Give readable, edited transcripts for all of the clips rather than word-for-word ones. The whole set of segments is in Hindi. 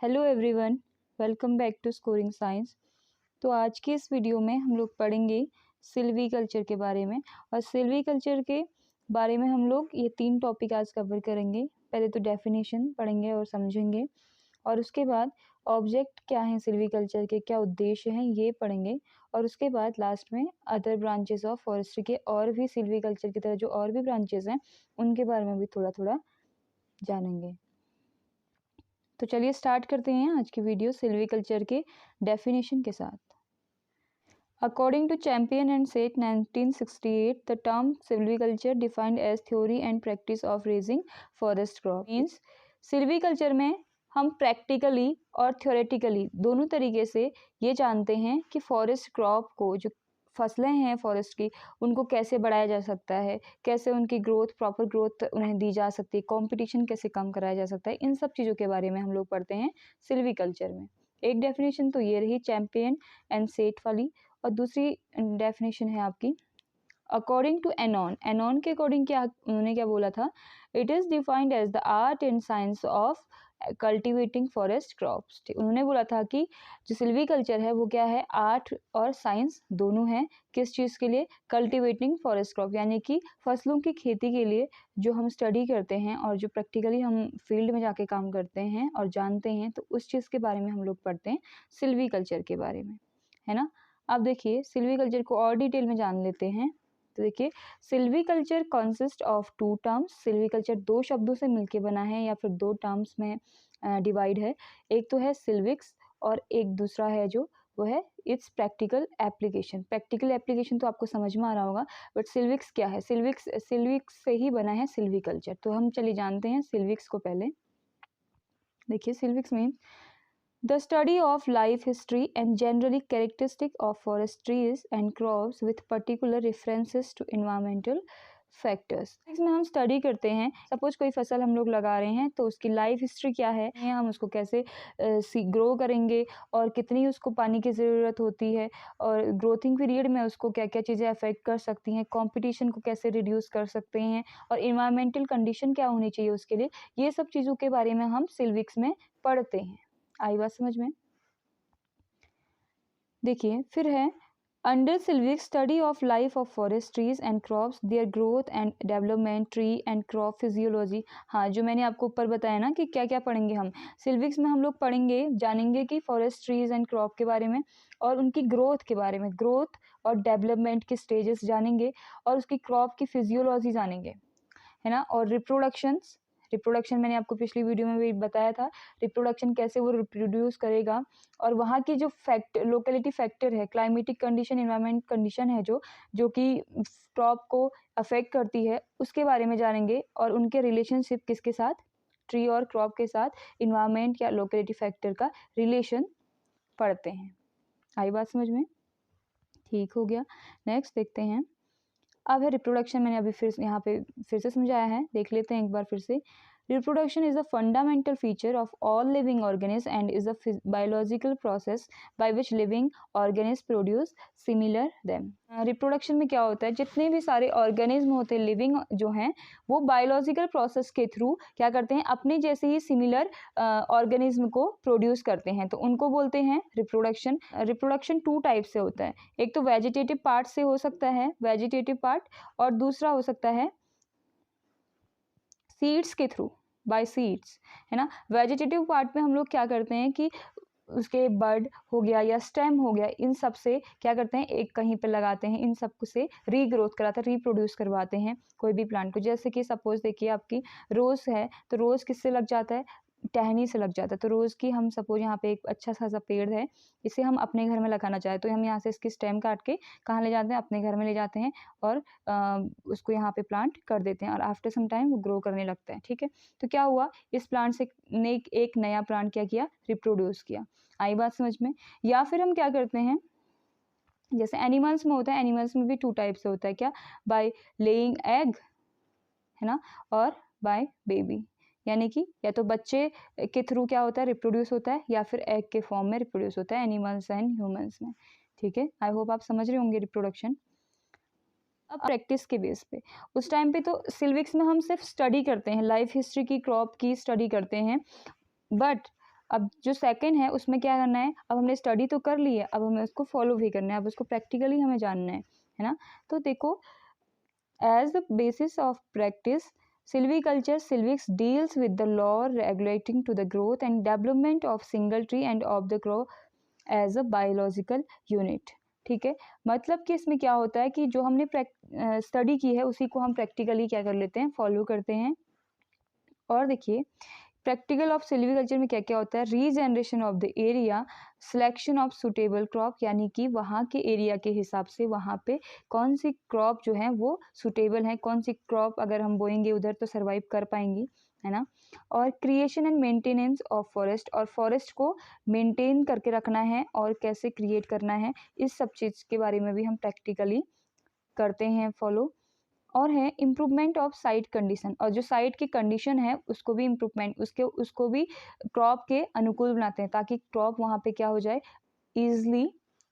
Hello everyone, welcome back to Scoring Science. तो आज के इस वीडियो में हम लोग पढ़ेंगे सिल्वीकल्चर के बारे में। और सिल्वीकल्चर के बारे में हम लोग ये 3 टॉपिक आज कवर करेंगे। पहले तो डेफिनेशन पढ़ेंगे और समझेंगे, और उसके बाद ऑब्जेक्ट क्या हैं सिल्वीकल्चर के, क्या उद्देश्य हैं, ये पढ़ेंगे। और उसके बाद लास्ट में अदर ब्रांचेस ऑफ फॉरेस्ट्री के और भी सिल्वीकल्चर की तरह जो और भी ब्रांचेस हैं उनके बारे में भी थोड़ा थोड़ा जानेंगे। तो चलिए स्टार्ट करते हैं आज की वीडियो सिल्वीकल्चर के डेफिनेशन के साथ। According to Champion and Sate 1968, the term silviculture defined as theory and practice of raising forest crop means silviculture में हम प्रैक्टिकली और थ्योरेटिकली दोनों तरीके से ये जानते हैं कि फॉरेस्ट क्रॉप को, जो फसलें हैं फॉरेस्ट की, उनको कैसे बढ़ाया जा सकता है, कैसे उनकी ग्रोथ, प्रॉपर ग्रोथ उन्हें दी जा सकती है, कंपटीशन कैसे कम कराया जा सकता है। इन सब चीज़ों के बारे में हम लोग पढ़ते हैं सिल्वीकल्चर में। एक डेफिनेशन तो ये रही चैम्पियन एंड सेट वाली, और दूसरी डेफिनेशन है आपकी अकॉर्डिंग टू एनॉन। एनॉन के अकॉर्डिंग क्या उन्होंने क्या बोला था, it is defined as the art and science of cultivating forest crops. उन्होंने बोला था कि जो सिल्वीकल्चर है वो क्या है, आर्ट और साइंस दोनों है। किस चीज़ के लिए, कल्टिवेटिंग फॉरेस्ट क्रॉप, यानी कि फसलों की खेती के लिए जो हम स्टडी करते हैं और जो प्रैक्टिकली हम फील्ड में जाके काम करते हैं और जानते हैं, तो उस चीज़ के बारे में हम लोग पढ़ते हैं सिल्वीकल्चर के बारे में, है ना। अब देखिए सिल्वीकल्चर को और डिटेल में जान लेते हैं। तो देखिए silviculture consist of 2 terms. Silviculture 2 शब्दों से मिलके बना है या फिर 2 टर्म्स में डिवाइड है। एक तो है सिल्विक्स और एक दूसरा है जो वो है it's practical application. Practical application तो आपको समझ में आ रहा होगा, बट सिल्विक्स क्या है, सिल्विक्स से ही बना है सिल्वीकल्चर। तो हम चलिए जानते हैं सिल्विक्स को पहले। देखिए silvics means the study of life history and generally characteristic of forest trees and crops with particular references to environmental factors. इसमें हम स्टडी करते हैं, सपोज कोई फसल हम लोग लगा रहे हैं तो उसकी लाइफ हिस्ट्री क्या है, हम उसको कैसे ग्रो करेंगे और कितनी उसको पानी की ज़रूरत होती है, और ग्रोथिंग पीरियड में उसको क्या क्या चीज़ें अफेक्ट कर सकती हैं, कंपटीशन को कैसे रिड्यूस कर सकते हैं, और इन्वायरमेंटल कंडीशन क्या होनी चाहिए उसके लिए। ये सब चीज़ों के बारे में हम सिल्विक्स में पढ़ते हैं। आई बात समझ में। देखिए फिर है under silvics study of life of forest trees and crops, their growth and development, tree and crop physiology. हाँ, जो मैंने आपको ऊपर बताया ना कि क्या क्या पढ़ेंगे हम सिल्विक्स में, हम लोग पढ़ेंगे, जानेंगे कि फॉरेस्ट ट्रीज एंड क्रॉप के बारे में और उनकी ग्रोथ के बारे में, ग्रोथ और डेवलपमेंट के स्टेजेस जानेंगे, और उसकी क्रॉप की फिजियोलॉजी जानेंगे, है ना। और रिप्रोडक्शन मैंने आपको पिछली वीडियो में भी बताया था, रिप्रोडक्शन कैसे वो रिप्रोड्यूस करेगा, और वहाँ की जो लोकेलिटी फैक्टर है, क्लाइमेटिक कंडीशन, एनवायरमेंट कंडीशन है जो कि क्रॉप को अफेक्ट करती है, उसके बारे में जानेंगे, और उनके रिलेशनशिप किसके साथ, ट्री और क्रॉप के साथ, इन्वायरमेंट या लोकेलिटी फैक्टर का रिलेशन पढ़ते हैं। आई बात समझ में, ठीक हो गया। नेक्स्ट देखते हैं, अब है रिप्रोडक्शन। मैंने अभी यहाँ पे फिर से समझाया है, देख लेते हैं एक बार फिर से। Reproduction is a fundamental feature of all living organisms and is a biological process by which living organisms produce similar them. Reproduction में क्या होता है, जितने भी सारे organism होते हैं लिविंग जो हैं, वो बायोलॉजिकल प्रोसेस के थ्रू क्या करते हैं, अपने जैसे ही सिमिलर ऑर्गेनिज्म को प्रोड्यूस करते हैं, तो उनको बोलते हैं रिप्रोडक्शन। रिप्रोडक्शन 2 टाइप से होता है, एक तो वेजिटेटिव पार्ट से हो सकता है, वेजिटेटिव पार्ट, और दूसरा हो सकता है सीड्स के थ्रू, बाय सीड्स, है ना। वेजिटेटिव पार्ट में हम लोग क्या करते हैं कि उसके बड हो गया या स्टेम हो गया, इन सब से क्या करते हैं, एक कहीं पे लगाते हैं, इन सब से रीग्रोथ कराते हैं, रिप्रोड्यूस करवाते हैं कोई भी प्लांट को। जैसे कि सपोज देखिए आपकी रोज़ है, तो रोज़ किससे लग जाता है, टहनी से लग जाता है। तो रोज़ की हम सपोज यहाँ पे एक अच्छा सा पेड़ है, इसे हम अपने घर में लगाना चाहें तो हम यहाँ से इसकी स्टेम काट के कहाँ ले जाते हैं, अपने घर में ले जाते हैं, और उसको यहाँ पे प्लांट कर देते हैं, और आफ्टर सम टाइम वो ग्रो करने लगता है, ठीक है। तो क्या हुआ, इस प्लांट से ने एक नया प्लांट क्या किया, रिप्रोड्यूस किया। आई बात समझ में। या फिर हम क्या करते हैं, जैसे एनिमल्स में होता है, एनिमल्स में भी 2 टाइप से होता है, क्या, बाय लेइंग एग, है ना, और बाय बेबी, यानी कि या तो बच्चे के थ्रू क्या होता है, रिप्रोड्यूस होता है, या फिर एग के फॉर्म में रिप्रोड्यूस होता है एनिमल्स एंड ह्यूमंस में, ठीक है। आई होप आप समझ रहे होंगे रिप्रोडक्शन। अब प्रैक्टिस के बेस पे, उस टाइम पे तो सिल्विक्स में हम सिर्फ स्टडी करते हैं, लाइफ हिस्ट्री की, क्रॉप की स्टडी करते हैं, बट अब जो सेकंड है उसमें क्या करना है, अब हमने स्टडी तो कर ली है, अब हमें उसको फॉलो भी करना है, अब उसको प्रैक्टिकली हमें जानना है ना। तो देखो, as the basis of practice, silviculture silvics deals with the law regulating to the growth and development of single tree and of the crop as a biological unit। ठीक है, मतलब कि इसमें क्या होता है कि जो हमने स्टडी की है उसी को हम प्रैक्टिकली क्या कर लेते हैं, फॉलो करते हैं। और देखिए, प्रैक्टिकल ऑफ सिल्वीकल्चर में क्या क्या होता है, regeneration of the area, selection of suitable crop, यानी कि वहाँ के एरिया के हिसाब से वहाँ पे कौन सी क्रॉप जो है वो सुटेबल है, कौन सी क्रॉप अगर हम बोएंगे उधर तो सर्वाइव कर पाएंगी, है ना। और creation and maintenance of forest, और फॉरेस्ट को मेंटेन करके रखना है और कैसे क्रिएट करना है, इस सब चीज़ के बारे में भी हम प्रैक्टिकली करते हैं फॉलो। और है इम्प्रूवमेंट ऑफ साइट कंडीशन, और जो साइट की कंडीशन है उसको भी इम्प्रूवमेंट, उसको भी क्रॉप के अनुकूल बनाते हैं ताकि क्रॉप वहाँ पे क्या हो जाए, ईजिली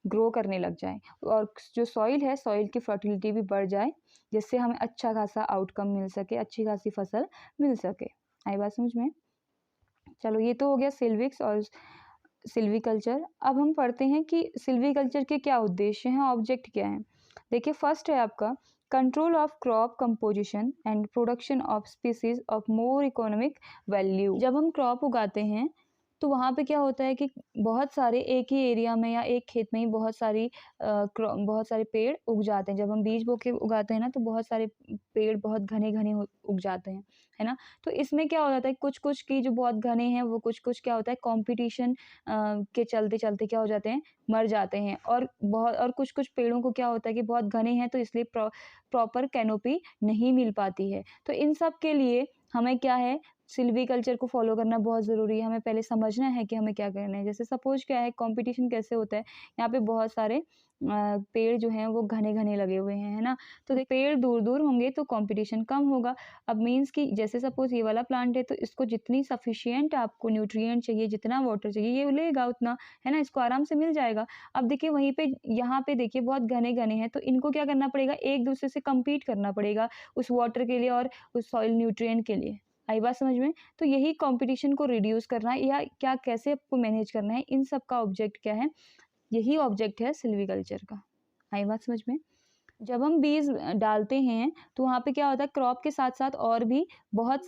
ग्रो करने लग जाए, और जो सॉइल है सॉइल की फर्टिलिटी भी बढ़ जाए, जिससे हमें अच्छा खासा आउटकम मिल सके, अच्छी खासी फसल मिल सके। आई बात समझ में। चलो, ये तो हो गया सिल्विक्स और सिल्वीकल्चर। अब हम पढ़ते हैं कि सिल्वीकल्चर के क्या उद्देश्य हैं, ऑब्जेक्ट क्या है। देखिए, फर्स्ट है आपका control of crop composition and production of species of more economic value. जब हम क्रॉप उगाते हैं तो वहाँ पे क्या होता है कि बहुत सारे एक ही एरिया में या एक खेत में ही बहुत सारे पेड़ उग जाते हैं। जब हम बीज बो के उगाते हैं ना तो बहुत सारे पेड़ बहुत घने घने उग जाते हैं, है ना। तो इसमें क्या हो जाता है, कुछ कुछ की जो बहुत घने हैं वो कुछ कुछ क्या होता है, कंपटीशन के चलते चलते क्या हो जाते हैं, मर जाते हैं। और कुछ कुछ पेड़ों को क्या होता है कि बहुत घने हैं तो इसलिए प्रॉपर कैनोपी नहीं मिल पाती है। तो इन सब के लिए हमें क्या है, सिल्वीकल्चर को फॉलो करना बहुत ज़रूरी है। हमें पहले समझना है कि हमें क्या करना है। जैसे सपोज क्या है, कंपटीशन कैसे होता है, यहाँ पे बहुत सारे पेड़ जो हैं वो घने घने लगे हुए हैं, है ना। तो पेड़ दूर दूर होंगे तो कंपटीशन कम होगा। अब मीन्स कि जैसे सपोज ये वाला प्लांट है तो इसको जितनी सफिशिएंट आपको न्यूट्रिएंट चाहिए, जितना वाटर चाहिए ये लेगा उतना, है ना, इसको आराम से मिल जाएगा। अब देखिए वहीं पे यहाँ पे देखिए बहुत घने घने हैं तो इनको क्या करना पड़ेगा, एक दूसरे से कम्पीट करना पड़ेगा उस वाटर के लिए और उस सॉइल न्यूट्रिएंट के लिए। आई बात समझ में। तो यही कंपटीशन को रिड्यूस करना है या क्या कैसे आपको मैनेज करना है, इन सब का ऑब्जेक्ट क्या है, यही ऑब्जेक्ट है सिल्वीकल्चर का। आई बात समझ में। जब हम बीज डालते हैं तो वहाँ पे क्या होता है, क्रॉप के साथ साथ और भी बहुत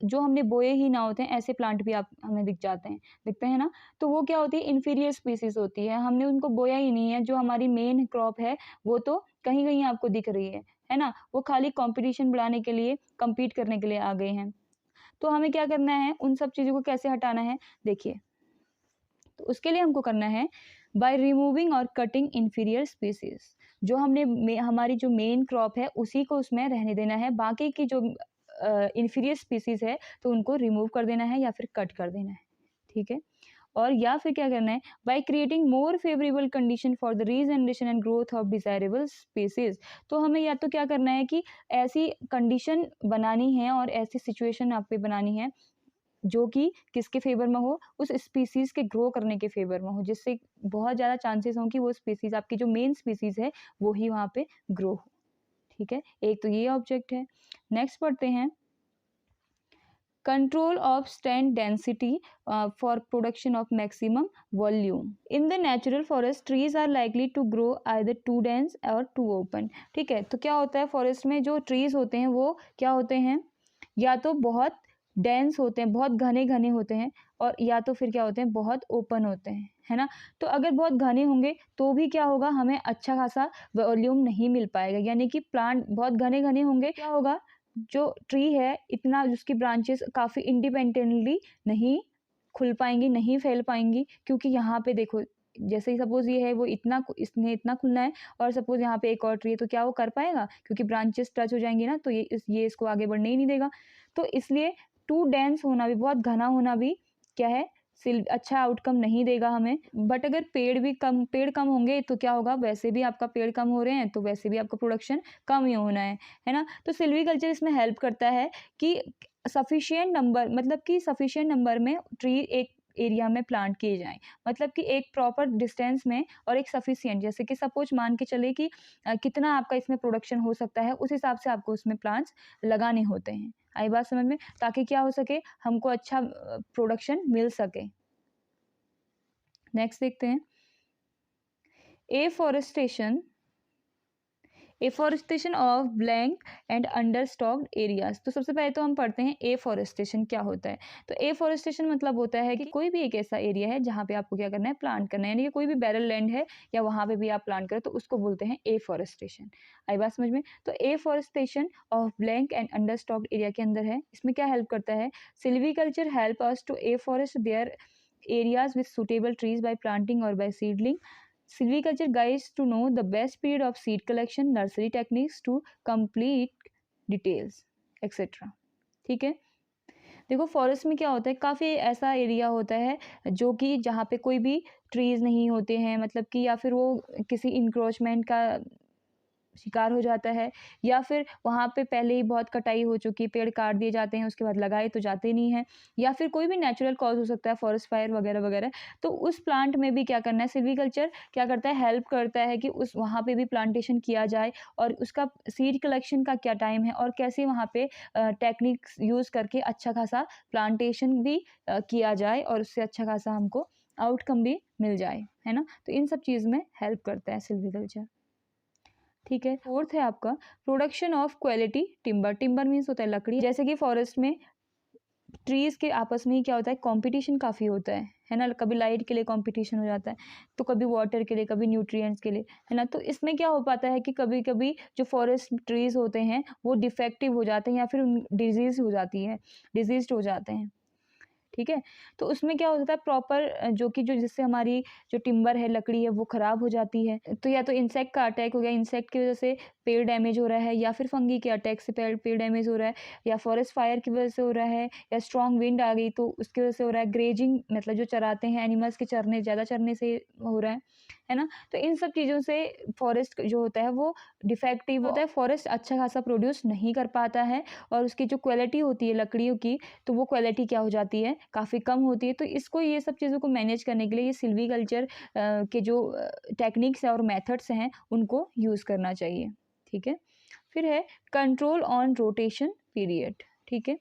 जो हमने बोए ही ना होते हैं ऐसे प्लांट भी आप हमें दिखते हैं ना। तो वो क्या होती है, इन्फीरियर स्पीसीज होती है, हमने उनको बोया ही नहीं है। जो हमारी मेन क्रॉप है वो तो कहीं कहीं आपको दिख रही है ना। वो खाली कंपटीशन बढ़ाने के लिए, compete करने के लिए आ गए हैं। तो हमें क्या करना है, उन सब चीज़ों को कैसे हटाना है, देखिए। तो उसके लिए हमको करना है बाय रिमूविंग और कटिंग इन्फीरियर स्पीसीज। जो हमारी जो मेन क्रॉप है उसी को उसमें रहने देना है, बाकी की जो इन्फीरियर स्पीसीज है तो उनको रिमूव कर देना है या फिर कट कर देना है, ठीक है। और या फिर क्या करना है, by creating more favourable condition for the regeneration and growth of desirable species. तो हमें या तो क्या करना है कि ऐसी कंडीशन बनानी है और ऐसी सिचुएशन आप पे बनानी है जो कि किसके फेवर में हो, उस स्पीसीज के ग्रो करने के फेवर में हो, जिससे बहुत ज़्यादा चांसेस हों कि वो स्पीसीज आपकी जो मेन स्पीसीज है वो ही वहाँ पे ग्रो हो, ठीक है। एक तो ये ऑब्जेक्ट है। नेक्स्ट पढ़ते हैं, control of stand density for production of maximum volume in the natural forest trees are likely to grow either too dense or too open। ठीक है, तो क्या होता है, फॉरेस्ट में जो ट्रीज होते हैं वो क्या होते हैं, या तो बहुत डेंस होते हैं, बहुत घने घने होते हैं, और या तो फिर क्या होते हैं, बहुत ओपन होते हैं, है ना। तो अगर बहुत घने होंगे तो भी क्या होगा, हमें अच्छा खासा वॉल्यूम नहीं मिल पाएगा। यानी कि प्लांट बहुत घने घने होंगे, क्या होगा, जो ट्री है इतना उसकी ब्रांचेस काफ़ी इंडिपेंडेंटली नहीं खुल पाएंगी, नहीं फैल पाएंगी, क्योंकि यहाँ पे देखो जैसे ही सपोज ये है वो इसने इतना खुलना है और सपोज यहाँ पे एक और ट्री है तो क्या वो कर पाएगा, क्योंकि ब्रांचेस टच हो जाएंगी ना, तो ये इसको आगे बढ़ने ही नहीं देगा। तो इसलिए टू डेंस होना भी, बहुत घना होना भी क्या है, अच्छा आउटकम नहीं देगा हमें। बट अगर पेड़ कम होंगे तो क्या होगा, वैसे भी आपका पेड़ कम हो रहे हैं तो वैसे भी आपका प्रोडक्शन कम ही होना है ना। तो सिल्वीकल्चर इसमें हेल्प करता है कि सफिशिएंट नंबर, मतलब कि सफिशिएंट नंबर में ट्री एक एरिया में प्लांट किए जाएं, मतलब कि एक प्रॉपर डिस्टेंस में और एक सफिशिएंट, जैसे कि सपोज मान के चले कि कितना आपका इसमें प्रोडक्शन हो सकता है, उस हिसाब से आपको उसमें प्लांट्स लगाने होते हैं। आई बात समझ में, ताकि क्या हो सके, हमको अच्छा प्रोडक्शन मिल सके। नेक्स्ट देखते हैं afforestation of blank and understocked areas. तो सबसे पहले तो हम पढ़ते हैं एफॉरेस्टेशन क्या होता है। तो एफॉरेस्टेशन मतलब होता है कि कोई भी एक ऐसा एरिया है जहाँ पे आपको क्या करना है, प्लांट करना है, यानी कि कोई भी बैरल लैंड है या वहाँ पे भी आप प्लांट करो तो उसको बोलते हैं एफॉरेस्टेशन। आई बात समझ में। तो afforestation of blank and understocked area के अंदर है, इसमें क्या हेल्प करता है, silviculture help us to afforest their areas with suitable trees by planting or by seedling. Silviculture guides to know the best period of seed collection, nursery techniques to complete details, etc. ठीक है। देखो फॉरेस्ट में क्या होता है, काफ़ी ऐसा एरिया होता है जो कि जहाँ पे कोई भी ट्रीज़ नहीं होते हैं, मतलब कि या फिर वो किसी इंक्रोचमेंट का शिकार हो जाता है, या फिर वहाँ पे पहले ही बहुत कटाई हो चुकी, पेड़ काट दिए जाते हैं, उसके बाद लगाए तो जाते नहीं हैं, या फिर कोई भी नेचुरल कॉज हो सकता है, फॉरेस्ट फायर वगैरह वगैरह। तो उस प्लांट में भी क्या करना है, सिल्वीकल्चर क्या करता है, हेल्प करता है कि उस वहाँ पे भी प्लांटेशन किया जाए, और उसका सीड कलेक्शन का क्या टाइम है और कैसे वहाँ पे टेक्निक्स यूज़ करके अच्छा खासा प्लांटेशन भी किया जाए और उससे अच्छा खासा हमको आउटकम भी मिल जाए, है ना। तो इन सब चीज़ में हेल्प करता है सिल्वीकल्चर। ठीक है। फोर्थ है आपका production of quality timber. Timber means होता है लकड़ी। जैसे कि फॉरेस्ट में ट्रीज के आपस में ही क्या होता है, कंपटीशन काफ़ी होता है ना। कभी लाइट के लिए कंपटीशन हो जाता है, तो कभी वाटर के लिए, कभी न्यूट्रिएंट्स के लिए, है ना। तो इसमें क्या हो पाता है कि कभी कभी जो फॉरेस्ट ट्रीज होते हैं वो डिफेक्टिव हो जाते हैं, या फिर डिजीज हो जाती है, डिजीज हो जाते हैं। ठीक है। तो उसमें क्या होता है, प्रॉपर जो कि जो जिससे हमारी जो टिम्बर है, लकड़ी है, वो ख़राब हो जाती है। तो या तो इंसेक्ट का अटैक हो गया, इंसेक्ट की वजह से पेड़ डैमेज हो रहा है, या फिर फंगी के अटैक से पेड़ डैमेज हो रहा है, या फॉरेस्ट फायर की वजह से हो रहा है, या स्ट्रॉन्ग विंड आ गई तो उसकी वजह से हो रहा है, ग्रेजिंग मतलब जो चराते हैं एनिमल्स के ज़्यादा चरने से हो रहा है ना। तो इन सब चीज़ों से फॉरेस्ट जो होता है वो डिफेक्टिव होता है, फॉरेस्ट अच्छा खासा प्रोड्यूस नहीं कर पाता है, और उसकी जो क्वालिटी होती है लकड़ियों की, तो वो क्वालिटी क्या हो जाती है, काफ़ी कम होती है। तो इसको, ये सब चीज़ों को मैनेज करने के लिए ये सिल्वीकल्चर के जो टेक्निक्स है और मेथड्स हैं उनको यूज़ करना चाहिए। ठीक है। फिर है कंट्रोल ऑन रोटेशन पीरियड। ठीक है।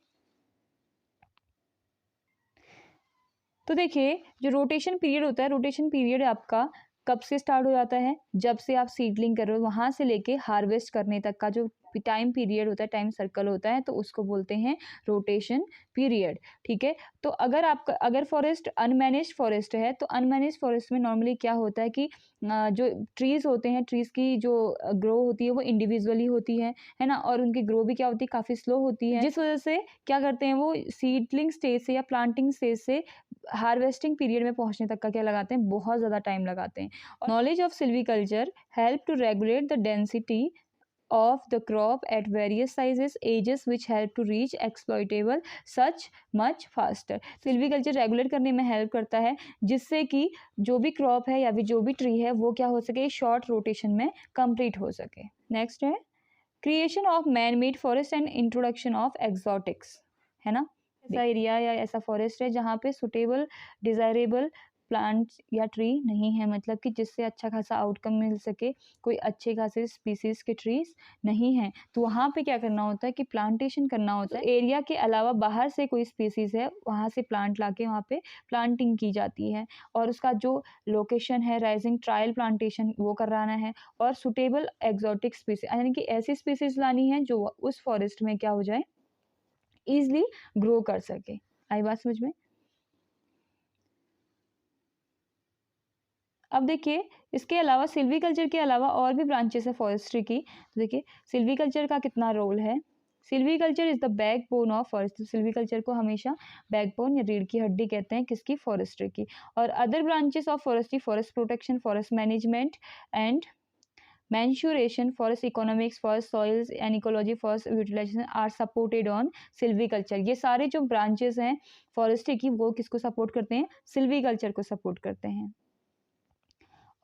तो देखिए जो रोटेशन पीरियड होता है, रोटेशन पीरियड आपका कब से स्टार्ट हो जाता है, जब से आप सीडलिंग कर रहे हो वहाँ से लेके हार्वेस्ट करने तक का जो टाइम पीरियड होता है, टाइम सर्कल होता है, तो उसको बोलते हैं रोटेशन पीरियड। ठीक है। तो अगर फॉरेस्ट अनमैनेज्ड फॉरेस्ट है, तो अनमैनेज्ड फॉरेस्ट में नॉर्मली क्या होता है कि जो ट्रीज होते हैं, ट्रीज की जो ग्रो होती है वो इंडिविजुअली होती है ना, और उनकी ग्रो भी क्या होती है, काफ़ी स्लो होती है, जिस वजह से क्या करते हैं वो सीडलिंग स्टेज से या प्लांटिंग स्टेज से हार्वेस्टिंग पीरियड में पहुंचने तक का क्या लगाते हैं, बहुत ज़्यादा टाइम लगाते हैं। Knowledge of silviculture help to regulate the density of the crop at various sizes ages which help to reach exploitable such much faster। Silviculture regulate करने में हेल्प करता है, जिससे कि जो भी क्रॉप है या भी जो भी ट्री है वो क्या हो सके, शॉर्ट रोटेशन में कंप्लीट हो सके। नेक्स्ट है creation of man made forest and introduction of exotics, है ना। ऐसा एरिया या ऐसा फॉरेस्ट है जहाँ पे सुटेबल डिज़ायरेबल प्लांट्स या ट्री नहीं है, मतलब कि जिससे अच्छा खासा आउटकम मिल सके, कोई अच्छे खासे स्पीसीज के ट्रीज नहीं हैं, तो वहाँ पे क्या करना होता है कि प्लांटेशन करना होता है। एरिया के अलावा बाहर से कोई स्पीसीज है वहाँ से प्लांट लाके वहाँ पे प्लांटिंग की जाती है, और उसका जो लोकेशन है, राइजिंग ट्रायल प्लांटेशन वो कराना है, और सुटेबल एक्सोटिक स्पीसीज यानी कि ऐसी स्पीसीज लानी है जो उस फॉरेस्ट में क्या हो जाए, ईजिली ग्रो कर सके। आई बात समझ में। अब देखिए इसके अलावा सिल्वीकल्चर के अलावा और भी ब्रांचेस है फॉरेस्ट्री की। तो देखिए सिल्वीकल्चर का कितना रोल है। Silviculture is the backbone of forest. Silviculture को हमेशा बैकबोन या रीढ़ की हड्डी कहते हैं, किसकी, फॉरेस्ट्री की। और other branches of forestry, forest protection, forest management and mensuration, forest economics, forest soils and ecology, forest utilization are supported on silviculture। ये सारे जो ब्रांचेस हैं फॉरेस्ट्री की वो किसको सपोर्ट करते हैं, सिल्वीकल्चर को सपोर्ट करते हैं।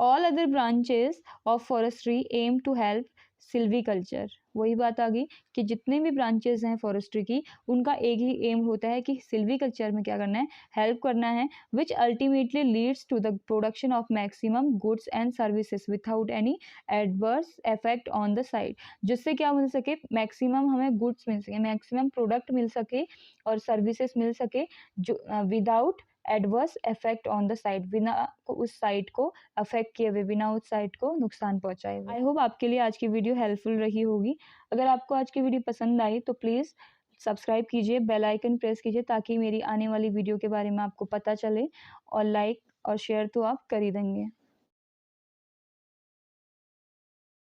All other branches of forestry aim to help silviculture. वही बात आ गई कि जितने भी ब्रांचेस हैं फॉरेस्ट्री की उनका एक ही एम होता है कि सिल्वीकल्चर में क्या करना है, हेल्प करना है, which ultimately leads to the production of maximum goods and services without any adverse effect on the site. जिससे क्या मिल सके, मैक्सिमम हमें गुड्स मिल सके, मैक्सिमम प्रोडक्ट मिल सके और सर्विसेज मिल सके जो without adverse effect on the site, बिना उस साइट को अफेक्ट किए हुए, बिना उस साइट को नुकसान पहुंचाए हुए। आई होप आपके लिए आज की वीडियो हेल्पफुल रही होगी। अगर आपको आज की वीडियो पसंद आई तो प्लीज़ सब्सक्राइब कीजिए, बेल आइकन प्रेस कीजिए ताकि मेरी आने वाली वीडियो के बारे में आपको पता चले, और लाइक और शेयर तो आप कर ही देंगे।